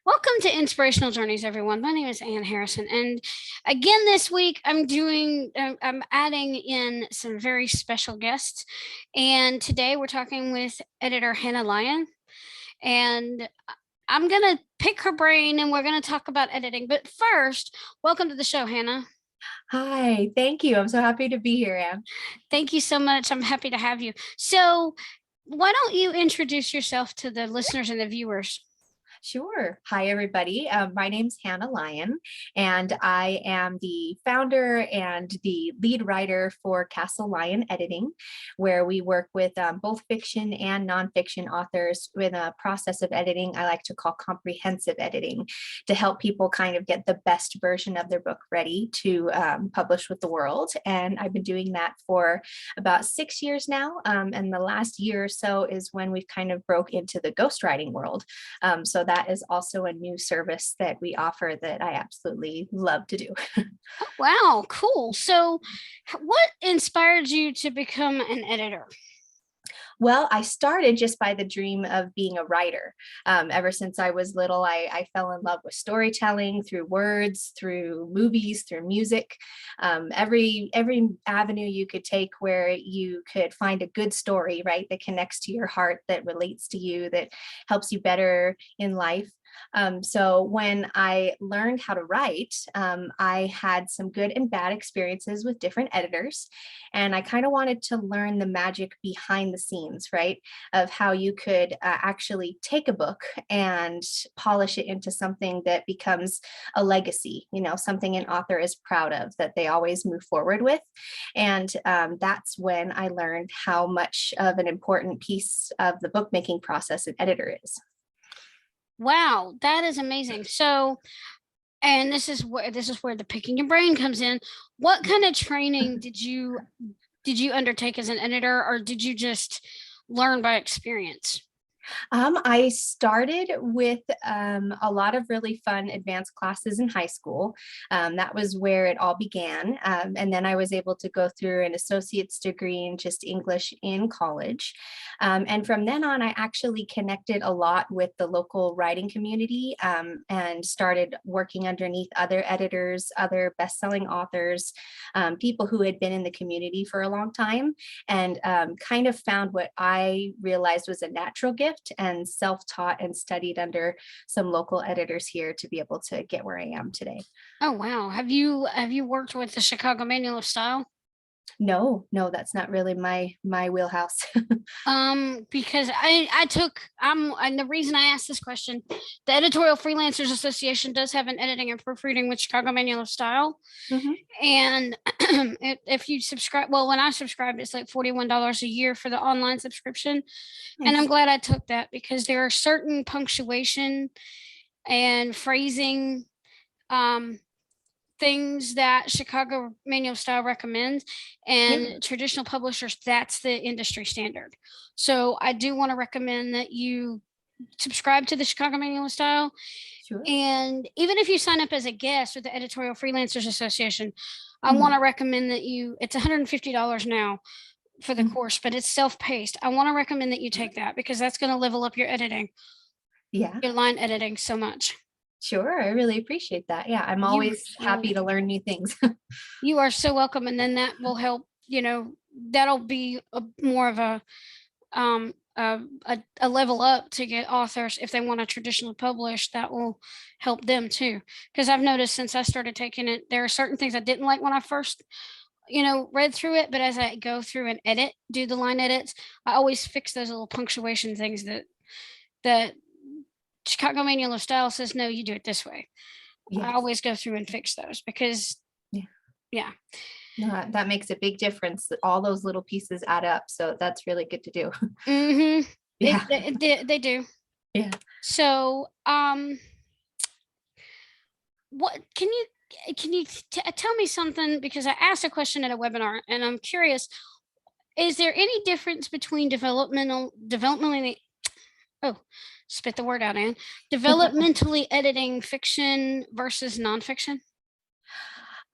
Welcome to Inspirational Journeys, everyone. My name is Ann Harrison, and again this week I'm adding in some very special guests, and today we're talking with editor Hannah Lyon, and I'm gonna pick her brain, and we're gonna talk about editing. But first, welcome to the show, Hannah. Hi, thank you. I'm so happy to be here, Anne. Thank you so much. I'm happy to have you. So, why don't you introduce yourself to the listeners and the viewers? Sure. Hi, everybody. My name's Hannah Lyon, and I am the founder and the lead writer for Castle Lyon Editing, where we work with both fiction and nonfiction authors with a process of editing I like to call comprehensive editing to help people kind of get the best version of their book ready to publish with the world. And I've been doing that for about 6 years now. And the last year or so is when we've kind of broke into the ghostwriting world. So that is also a new service that we offer that I absolutely love to do. Oh, wow, cool. So, what inspired you to become an editor? Well, I started just by the dream of being a writer. Ever since I was little, I fell in love with storytelling through words, through movies, through music. Every avenue you could take where you could find a good story, right, that connects to your heart, that relates to you, that helps you better in life. So when I learned how to write, I had some good and bad experiences with different editors. And I kind of wanted to learn the magic behind the scenes, right? Of how you could actually take a book and polish it into something that becomes a legacy, something an author is proud of, that they always move forward with. And that's when I learned how much of an important piece of the bookmaking process an editor is. Wow, that is amazing. So, and this is where the picking your brain comes in. What kind of training did you undertake as an editor, or did you just learn by experience? I started with a lot of really fun advanced classes in high school. That was where it all began. And then I was able to go through an associate's degree in just English in college. And from then on, I actually connected a lot with the local writing community and started working underneath other editors, other best-selling authors, people who had been in the community for a long time, and kind of found what I realized was a natural gift and self-taught and studied under some local editors here to be able to get where I am today. Oh, wow. Have you worked with the Chicago Manual of Style? No, that's not really my wheelhouse. Because I took and the reason I asked this question, the Editorial Freelancers Association does have an editing and proofreading with Chicago Manual of Style. Mhm. And if you subscribe, well, when I subscribed, it's like $41 a year for the online subscription. And I'm Nice. glad I took that because there are certain punctuation and phrasing um, things that Chicago Manual Style recommends, Yeah, and traditional publishers, that's the industry standard. So I do want to recommend that you subscribe to the Chicago Manual Style. sure. And even if you sign up as a guest with the Editorial Freelancers Association, I want Mhm. to recommend that it's $150 now for the Mhm. course, but it's self-paced. I want to recommend that you take that because that's going to level up your editing, Yeah, your line editing so much. sure. I really appreciate that. Yeah, I'm You always you're happy to learn new things. you are so welcome, and then that will help. That'll be more of a level up to get authors if they want to traditionally publish. That will help them too. Because I've noticed since I started taking it, there are certain things I didn't like when I first read through it, but as I go through and do the line edits, I always fix those little punctuation things that Chicago Manual of Style says, no, you do it this way. I Yes. always go through and fix those because, Yeah. yeah. No, that makes a big difference. All those little pieces add up. So that's really good to do. Mm-hmm. It, Yeah. they do. Yeah. So, what can you tell me something, because I asked a question at a webinar and I'm curious, is there any difference between developmentally oh, spit the word out, Anne, developmentally editing fiction versus nonfiction?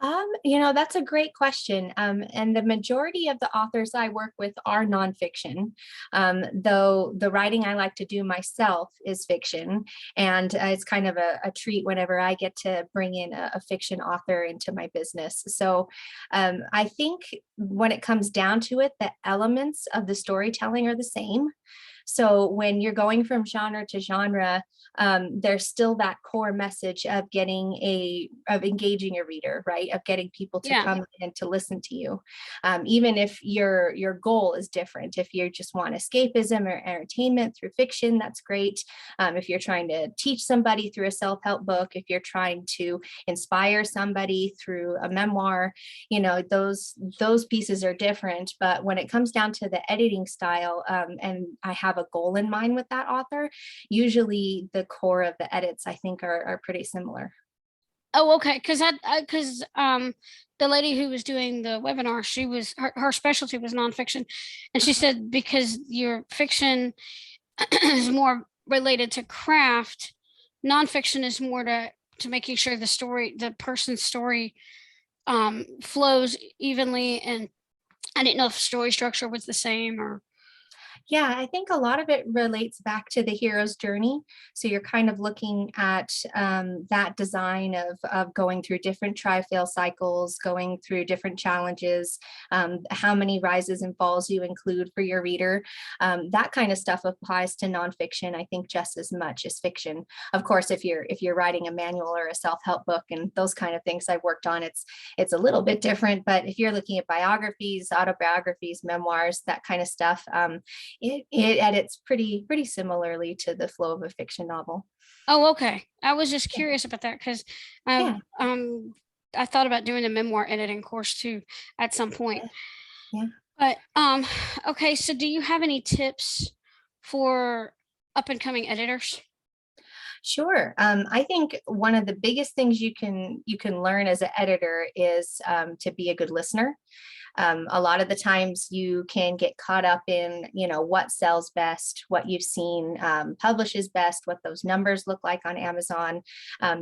That's a great question. And the majority of the authors I work with are nonfiction, though the writing I like to do myself is fiction. And it's kind of a treat whenever I get to bring in a fiction author into my business. So I think when it comes down to it, the elements of the storytelling are the same. So when you're going from genre to genre, there's still that core message of of engaging a reader, right? Of getting people to Yeah. come in to listen to you. Even if your goal is different, if you just want escapism or entertainment through fiction, that's great. If you're trying to teach somebody through a self-help book, if you're trying to inspire somebody through a memoir, those pieces are different. But when it comes down to the editing style, and I have a goal in mind with that author, usually the core of the edits I think are pretty similar. Oh, okay. Because the lady who was doing the webinar, her specialty was nonfiction, and she said because your fiction is more related to craft, nonfiction is more to making sure the person's story flows evenly. And I didn't know if story structure was the same or. Yeah, I think a lot of it relates back to the hero's journey. So you're kind of looking at that design of going through different try-fail cycles, going through different challenges, how many rises and falls you include for your reader. That kind of stuff applies to nonfiction, I think, just as much as fiction. Of course, if you're writing a manual or a self-help book and those kind of things I've worked on, it's a little bit different. But if you're looking at biographies, autobiographies, memoirs, that kind of stuff, it edits pretty similarly to the flow of a fiction novel. Oh, okay. I was just curious about that because Yeah, I thought about doing a memoir editing course too at some point. yeah, yeah. But okay, so do you have any tips for up and coming editors? Sure. I think one of the biggest things you can learn as an editor is to be a good listener. A lot of the times you can get caught up in, what sells best, what you've seen publishes best, what those numbers look like on Amazon,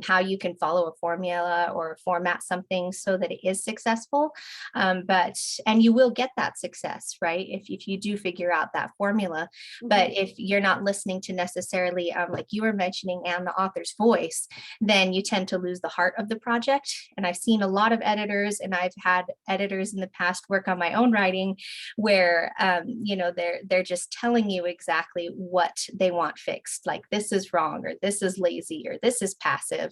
how you can follow a formula or format something so that it is successful. And you will get that success, right? If you do figure out that formula. But if you're not listening to necessarily, like you were mentioning, and the author's voice, then you tend to lose the heart of the project. And I've seen a lot of editors, and I've had editors in the past work on my own writing where they're just telling you exactly what they want fixed, like this is wrong or this is lazy or this is passive,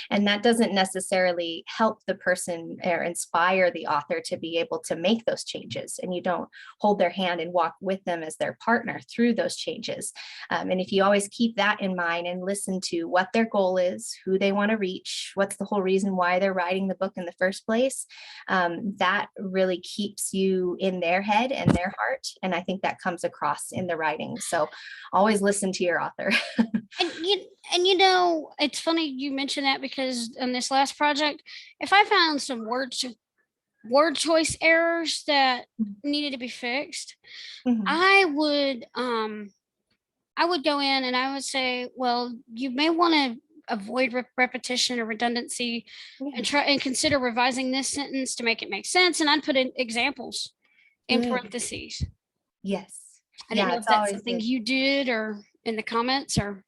and that doesn't necessarily help the person or inspire the author to be able to make those changes, and you don't hold their hand and walk with them as their partner through those changes. And if you always keep that in mind and listen to what their goal is, who they want to reach, what's the whole reason why they're writing the book in the first place, that really keeps you in their head and their heart. And I think that comes across in the writing. So always listen to your author. And it's funny you mentioned that because on this last project, if I found some word choice errors that needed to be fixed, Mhm. I would go in and I would say, well, you may want to avoid repetition or redundancy and Yeah, try and consider revising this sentence to make it make sense. And I'd put in examples in good. parentheses. Yes. I didn't Yeah, know it's if that's always something good. you did or in the comments or.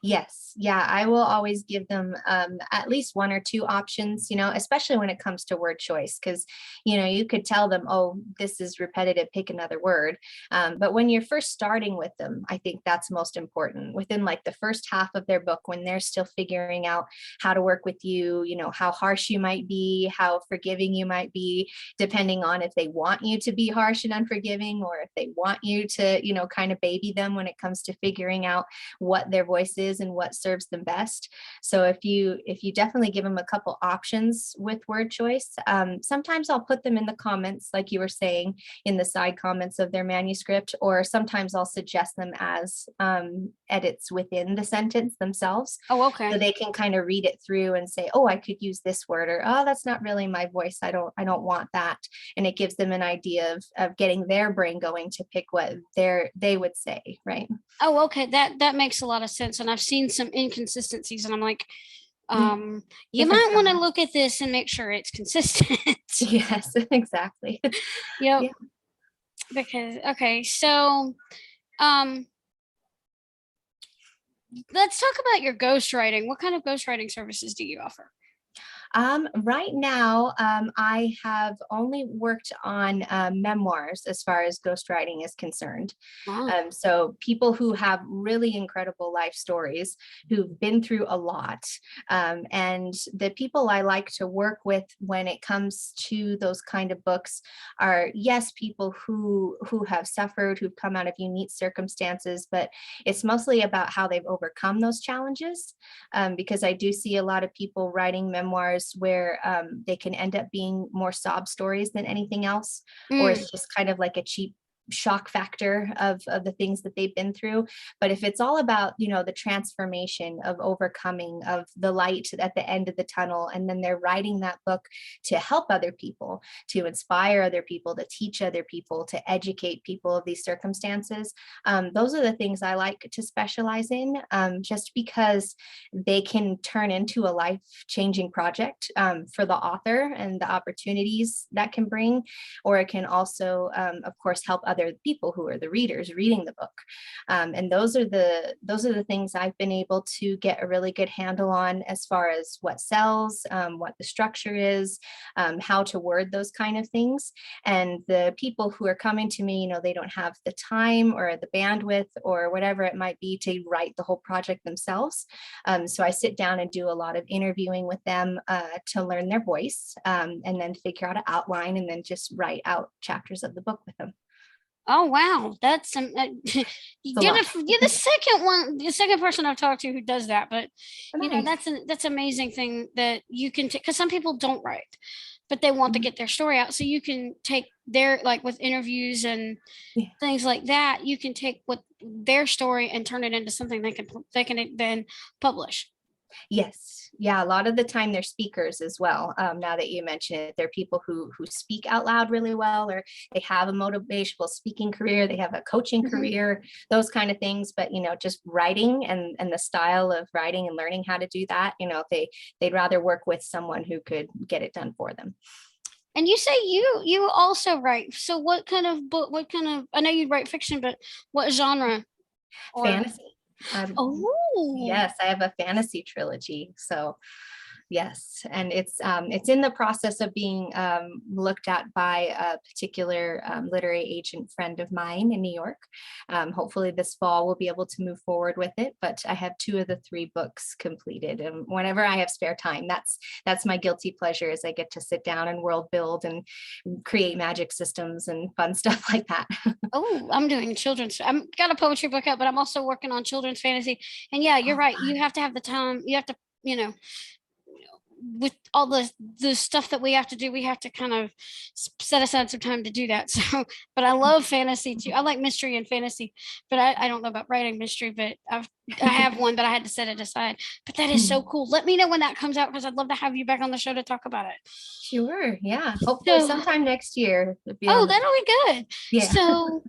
Yes, yeah, I will always give them at least one or two options, especially when it comes to word choice, because, you could tell them, oh, this is repetitive, pick another word. But when you're first starting with them, I think that's most important. Within like the first half of their book, when they're still figuring out how to work with you, how harsh you might be, how forgiving you might be, depending on if they want you to be harsh and unforgiving, or if they want you to, kind of baby them when it comes to figuring out what their voice is and what serves them best. So if you definitely give them a couple options with word choice, sometimes I'll put them in the comments, like you were saying, in the side comments of their manuscript, or sometimes I'll suggest them as edits within the sentence themselves, Oh, so okay. they can kind of read it through and say, oh, I could use this word, or oh, that's not really my voice, I don't want that. And it gives them an idea of getting their brain going to pick what they would say, right? Oh, okay. That makes a lot of sense. And I've seen some inconsistencies and I'm like, You Different might want to style. look at this and make sure it's consistent. Yes, exactly. Yep. Yeah. Because okay, so um let's talk about your ghostwriting. What kind of ghostwriting services do you offer? Right now, I have only worked on memoirs as far as ghostwriting is concerned. Wow. So people who have really incredible life stories, who've been through a lot. And the people I like to work with when it comes to those kind of books are, yes, people who have suffered, who've come out of unique circumstances, but it's mostly about how they've overcome those challenges. Because I do see a lot of people writing memoirs where they can end up being more sob stories than anything else, or Mm. it's just kind of like a cheap shock factor of the things that they've been through. But if it's all about, the transformation of overcoming, of the light at the end of the tunnel, and then they're writing that book to help other people, to inspire other people, to teach other people, to educate people of these circumstances, those are the things I like to specialize in, just because they can turn into a life-changing project for the author and the opportunities that can bring, or it can also, of course, help other people who are the readers reading the book. And those are the things I've been able to get a really good handle on, as far as what sells, what the structure is, how to word those kind of things. And the people who are coming to me, they don't have the time or the bandwidth or whatever it might be to write the whole project themselves. So I sit down and do a lot of interviewing with them to learn their voice, and then figure out an outline, and then just write out chapters of the book with them. Oh wow, that's It's a lot. you're the second person I've talked to who does that. But Nice. that's amazing thing that you can take, because some people don't write, but they want to Mhm. get their story out. So you can take their, like with interviews and Yeah. things like that, you can take what their story and turn it into something they can then publish. Yes. Yeah. A lot of the time they're speakers as well. Now that you mention it, they're people who speak out loud really well, or they have a motivational speaking career, they have a coaching Mhm. career, those kind of things. But just writing and the style of writing and learning how to do that, they'd rather work with someone who could get it done for them. And you say you also write. So what kind of book? What kind of? I know you write fiction, but what genre? Or Fantasy. oh, Yes, I have a fantasy trilogy. So yes, and it's in the process of being looked at by a particular literary agent friend of mine in New York. Hopefully this fall we'll be able to move forward with it. But I have two of the three books completed, and whenever I have spare time, that's my guilty pleasure, is I get to sit down and world build and create magic systems and fun stuff like that. oh, I'm doing children's. I'm got a poetry book out, but I'm also working on children's fantasy. And yeah, you're Oh, right. You fun. have to have the time. You have to, you know, with all the stuff that we have to do, we have to kind of set aside some time to do that. So, but I love fantasy too. I like mystery and fantasy, but I don't know about writing mystery, but I have one, but I had to set it aside. But that is so cool. Let me know when that comes out, because I'd love to have you back on the show to talk about it. Sure. Yeah. Hopefully So, sometime next year it'll be oh, on the. that'll be good. Yeah. So,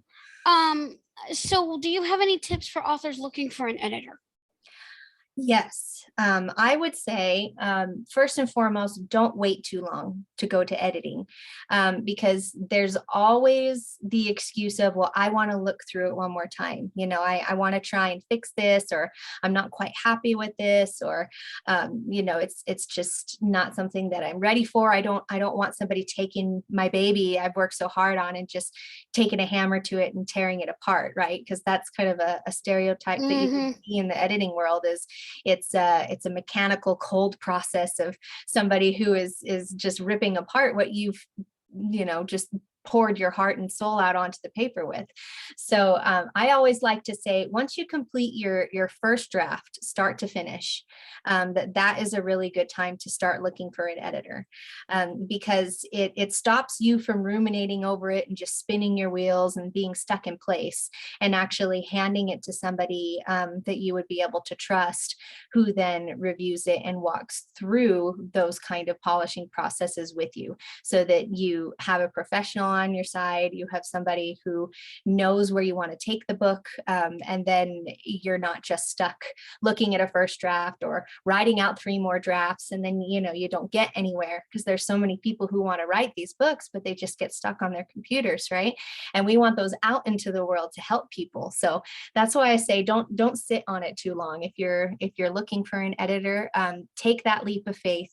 um, so do you have any tips for authors looking for an editor? Yes, I would say, first and foremost, don't wait too long to go to editing, because there's always the excuse of, well, I want to look through it one more time. I want to try and fix this, or I'm not quite happy with this, or it's just not something that I'm ready for. I don't want somebody taking my baby I've worked so hard on and just taking a hammer to it and tearing it apart, right? Because that's kind of a stereotype that you can Mm-hmm. see in the editing world, is it's a mechanical cold process of somebody who is just ripping apart what you've just poured your heart and soul out onto the paper with. So I always like to say, once you complete your first draft, start to finish, that is a really good time to start looking for an editor, because it stops you from ruminating over it and just spinning your wheels and being stuck in place, and actually handing it to somebody that you would be able to trust, who then reviews it and walks through those kind of polishing processes with you, so that you have a professional on your side. You have somebody who knows where you want to take the book. And then you're not just stuck looking at a first draft or writing out 3 more drafts. And then, you don't get anywhere because there's so many people who want to write these books, but they just get stuck on their computers, right? And we want those out into the world to help people. So that's why I say don't sit on it too long. If you're looking for an editor, take that leap of faith.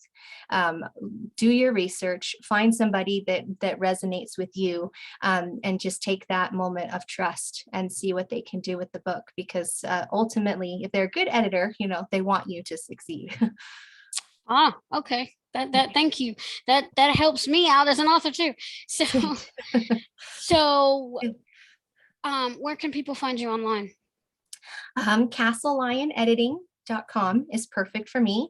Do your research, find somebody that resonates with you, and just take that moment of trust and see what they can do with the book. Because ultimately, if they're a good editor, they want you to succeed. Okay. Thank you. That helps me out as an author too. So, where can people find you online? CastleLionEditing.com is perfect for me.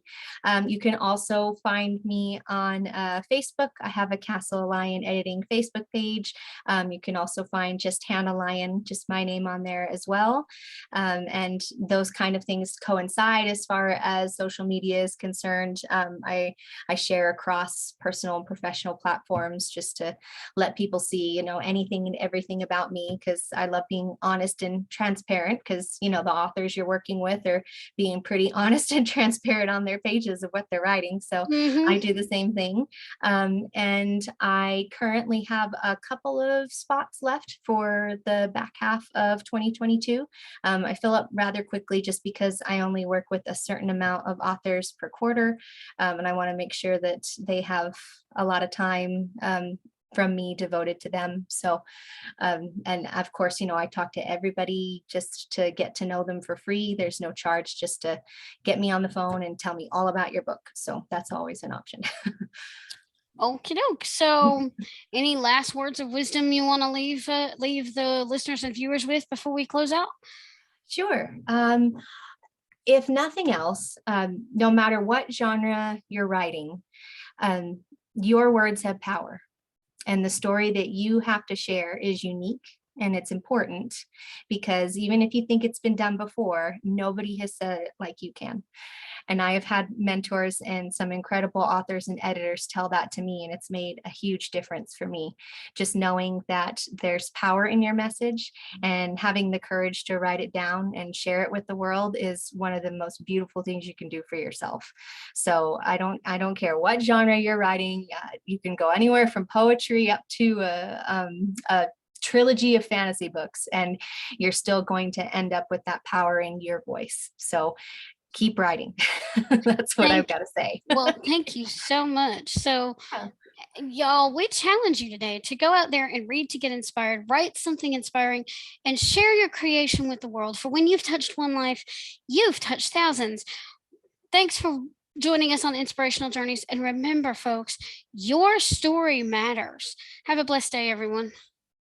You can also find me on Facebook. I have a Castle Lion Editing Facebook page. You can also find just Hannah Lyon, just my name on there as well. And those kind of things coincide as far as social media is concerned. I share across personal and professional platforms just to let people see, anything and everything about me, because I love being honest and transparent, because, the authors you're working with are being pretty honest and transparent on their pages of what they're writing. So I do the same thing. And I currently have a couple of spots left for the back half of 2022. I fill up rather quickly just because I only work with a certain amount of authors per quarter. And I want to make sure that they have a lot of time from me devoted to them. So, and of course, I talk to everybody just to get to know them for free. There's no charge, just to get me on the phone and tell me all about your book. So that's always an option. Okie doke. So, any last words of wisdom you want to leave the listeners and viewers with before we close out? Sure. If nothing else, no matter what genre you're writing, your words have power. And the story that you have to share is unique, and it's important, because even if you think it's been done before, nobody has said it like you can. And I have had mentors and some incredible authors and editors tell that to me, and it's made a huge difference for me. Just knowing that there's power in your message and having the courage to write it down and share it with the world is one of the most beautiful things you can do for yourself. So I don't care what genre you're writing. You can go anywhere from poetry up to a trilogy of fantasy books, and you're still going to end up with that power in your voice. So keep writing. That's what I've got to say. Well, thank you so much. So, y'all, we challenge you today to go out there and read to get inspired, write something inspiring, and share your creation with the world. For when you've touched one life, you've touched thousands. Thanks for joining us on Inspirational Journeys. And remember, folks, your story matters. Have a blessed day, everyone.